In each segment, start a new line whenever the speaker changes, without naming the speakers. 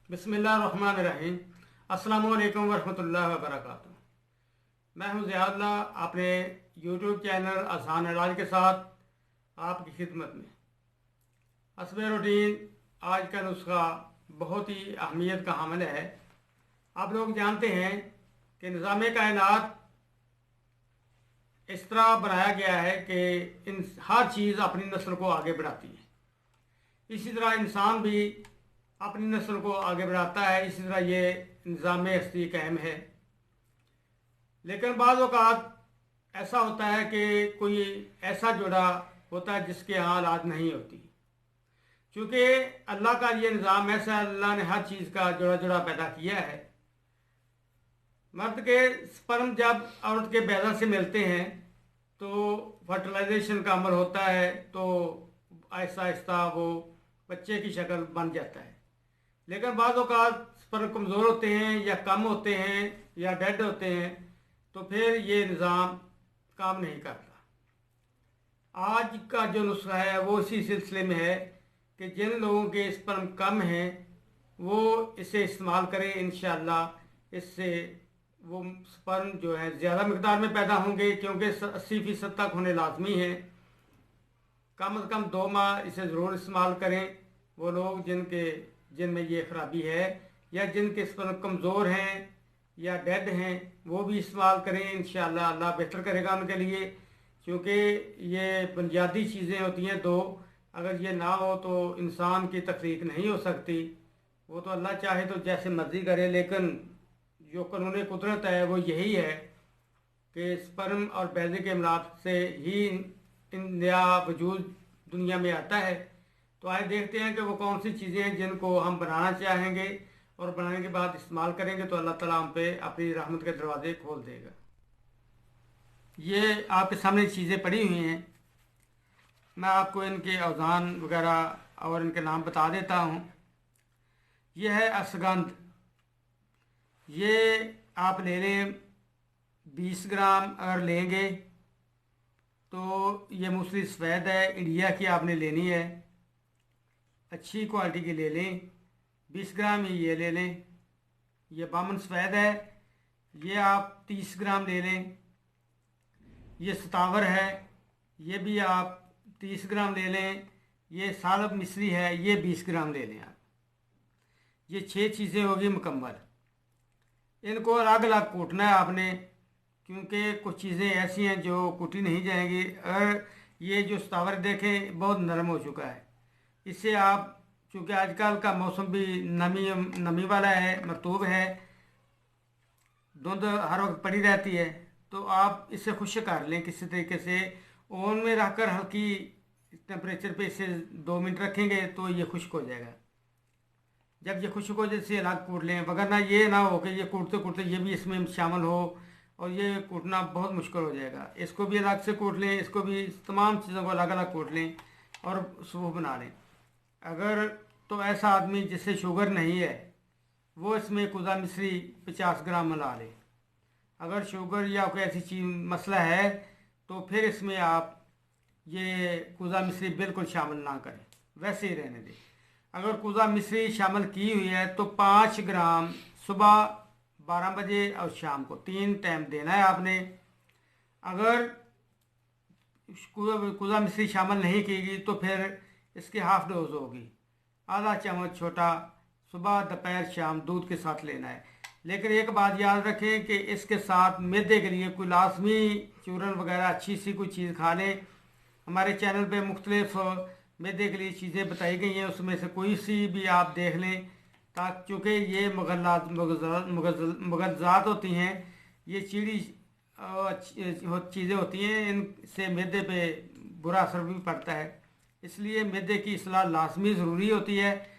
बिस्मिल्लाहिर्रहमानिर्रहीम। अस्सलामु अलैकुम वरहमतुल्लाहि वबरकातुहू। मैं हूं ज़ियाउल्लाह, अपने यूट्यूब चैनल आसान इलाज के साथ आपकी खिदमत में। हस्ब रूटीन आज का नुस्खा बहुत ही अहमियत का हामिल है। आप लोग जानते हैं कि निज़ाम कायनात इस तरह बनाया गया है कि हर चीज़ अपनी नस्ल को आगे बढ़ाती है। इसी तरह इंसान भी अपनी नस्ल को आगे बढ़ाता है। इसी तरह ये निज़ाम हस्ती कायम है। लेकिन बाज़ औक़ात ऐसा होता है कि कोई ऐसा जोड़ा होता है जिसके यहाँ औलाद नहीं होती। चूँकि अल्लाह का ये निज़ाम ऐसा, अल्लाह ने हर चीज़ का जोड़ा जोड़ा पैदा किया है। मर्द के स्पर्म जब औरत के बैदा से मिलते हैं तो फर्टिलाइजेशन का अमल होता है, तो आहिस्ता आहिस्ता वो बच्चे की शक्ल बन जाता है। लेकिन बाज़ औक़ात स्पर्म कमज़ोर होते हैं या कम होते हैं या डेड होते हैं, तो फिर ये निज़ाम काम नहीं करता। आज का जो नुस्खा है वो इसी सिलसिले में है कि जिन लोगों के स्पर्म कम हैं वो इसे इस्तेमाल करें। इंशाअल्लाह इससे वो स्पर्म जो है ज़्यादा मकदार में पैदा होंगे, क्योंकि 80% तक होने लाजमी है। कम से कम 2 माह इसे ज़रूर इस्तेमाल करें। वो लोग जिनमें ये ख़राबी है या जिनके स्पर्म कमज़ोर हैं या डेड हैं, वो भी इस्तेमाल करें। इंशाअल्लाह अल्लाह बेहतर करेगा उनके लिए, क्योंकि ये बुनियादी चीज़ें होती हैं दो। अगर ये ना हो तो इंसान की तख्लीक नहीं हो सकती। वो तो अल्लाह चाहे तो जैसे मर्ज़ी करे, लेकिन जो कानून कुदरत है वो यही है कि स्पर्म और बैज़े के मिलाप से ही नया वजूद दुनिया में आता है। तो आइए देखते हैं कि वो कौन सी चीज़ें हैं जिनको हम बनाना चाहेंगे, और बनाने के बाद इस्तेमाल करेंगे तो अल्लाह ताला हम पे अपनी रहमत के दरवाज़े खोल देगा। ये आपके सामने चीज़ें पड़ी हुई हैं। मैं आपको इनके औज़ान वगैरह और इनके नाम बता देता हूँ। ये है अश्वगंध। ये आप ले लें 20 ग्राम अगर लेंगे तो ये मूसली सफ़ेद है, इंडिया की आपने लेनी है, अच्छी क्वालिटी की ले लें। 20 ग्राम ही ये ले लें। ये बामन सफ़ेद है, ये आप 30 ग्राम ले लें। ये सतावर है, ये भी आप 30 ग्राम ले लें। ये सालब मिस्री है, ये 20 ग्राम ले लें आप। ये 6 चीज़ें होगी मुकम्मल। इनको अलग अलग कूटना है आपने, क्योंकि कुछ चीज़ें ऐसी हैं जो कूटी नहीं जाएंगी। और ये जो सतावर देखें बहुत नरम हो चुका है। इससे आप, क्योंकि आजकल का मौसम भी नमी वाला है, मरतूब है, धुंध हर वक्त पड़ी रहती है, तो आप इसे खुश्क कर लें किसी तरीके से। ओवन में रखकर हल्की टेम्परेचर पे इसे 2 मिनट रखेंगे तो ये खुश्क हो जाएगा। जब ये खुश्क हो जाए इसे अलग कूट लें, वगरना ये ना हो कि ये कूटते कूटते ये भी इसमें शामिल हो और ये कूटना बहुत मुश्किल हो जाएगा। इसको भी अलग से कूट लें, इसको भी, तमाम चीज़ों को अलग अलग कूट लें और सूप बना लें। अगर तो ऐसा आदमी जिससे शुगर नहीं है वो इसमें कुजा मिश्री 50 ग्राम मिला ले। अगर शुगर या कोई ऐसी चीज़ मसला है तो फिर इसमें आप ये कुजा मिश्री बिल्कुल शामिल ना करें, वैसे ही रहने दें। अगर कुजा मिश्री शामिल की हुई है तो 5 ग्राम सुबह 12 बजे और शाम को 3 टाइम देना है आपने। अगर कुजा मिश्री शामिल नहीं की गई तो फिर इसकी हाफ डोज होगी, आधा चम्मच छोटा सुबह दोपहर शाम दूध के साथ लेना है। लेकिन एक बात याद रखें कि इसके साथ मैदे के लिए कोई लाजमी चूरन वगैरह अच्छी सी कोई चीज़ खा लें। हमारे चैनल पे मुख्तलिफ मैदे के लिए चीज़ें बताई गई हैं, उसमें से कोई सी भी आप देख लें, ताकि चूँकि ये मगज़ात होती हैं, ये चीड़ी चीज़ें होती हैं, इनसे मैदे पे बुरा असर भी पड़ता है। इसलिए मैदे की इस्लाह लाजमी ज़रूरी होती है।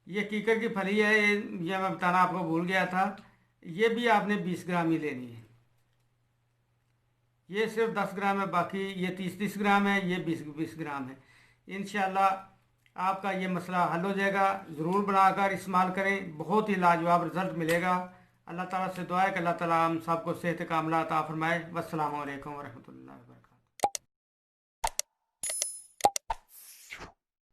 ये कीकर की फली है, ये मैं बताना आपको भूल गया था। ये भी आपने 20 ग्राम ही लेनी है। ये सिर्फ 10 ग्राम है, बाकी ये 30 ग्राम है, ये 20 ग्राम है। इंशाअल्लाह आपका ये मसला हल हो जाएगा। ज़रूर बनाकर इस्तेमाल करें, बहुत ही लाजवाब रिज़ल्ट मिलेगा। अल्लाह ताला से दुआ है कि अल्लाह ताला हम सबको सेहत कामला अता फरमाए। वस्सलामु अलैकुम वरहमतुल्लाहि वबरकातुहू।